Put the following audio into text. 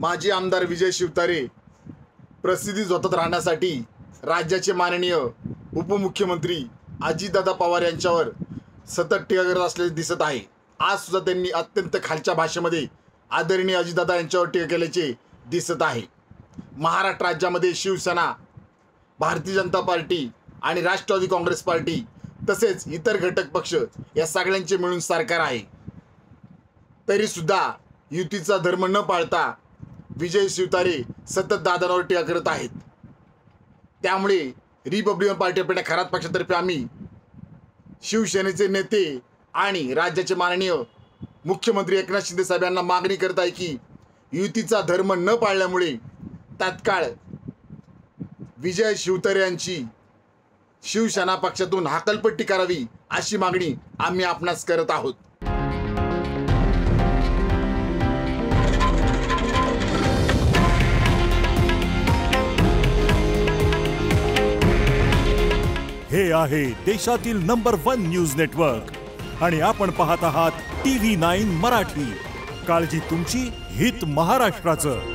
माजी आमदार विजय शिवतारे प्रसिद्धीत होतात राहण्यासाठी राज्याचे माननीय उपमुख्यमंत्री अजितदादा पवार यांच्यावर सतत टीका करत असल्याचे दिसत आहे। आज सुद्धा त्यांनी अत्यंत खालच्या भाषेमध्ये आदरणीय अजितदादा यांच्यावर टीका केल्याचे दिसत आहे। महाराष्ट्र राज्यामध्ये शिवसेना, भारतीय जनता पार्टी आणि राष्ट्रवादी काँग्रेस पार्टी तसेच इतर घटक पक्ष या सगळ्यांचे मिळून सरकार आहे। तरी सुद्धा युतीचा धर्म न पाळता विजय शिवतारे सतत दादांवर टीका करत आहेत। त्यामुळे Republican party of India Kharat पक्षातर्फे आम्ही शिवसेनेचे नेते आणि राज्याचे माननीय मुख्यमंत्री एकनाथ शिंदे साहेब यांना मागणी करत आहे की युतीचा धर्म न पाळल्यामुळे तात्काळ विजय शिवतारे यांची शिवसेना पक्षातून हकालपट्टी करावी अशी मागणी आम्ही आपणास करत आहोत। हे आहे देशातील नंबर 1 न्यूज नेटवर्क आणि आपण पाहत आहात TV9 मराठी। काळजी तुमची, हित महाराष्ट्राचं।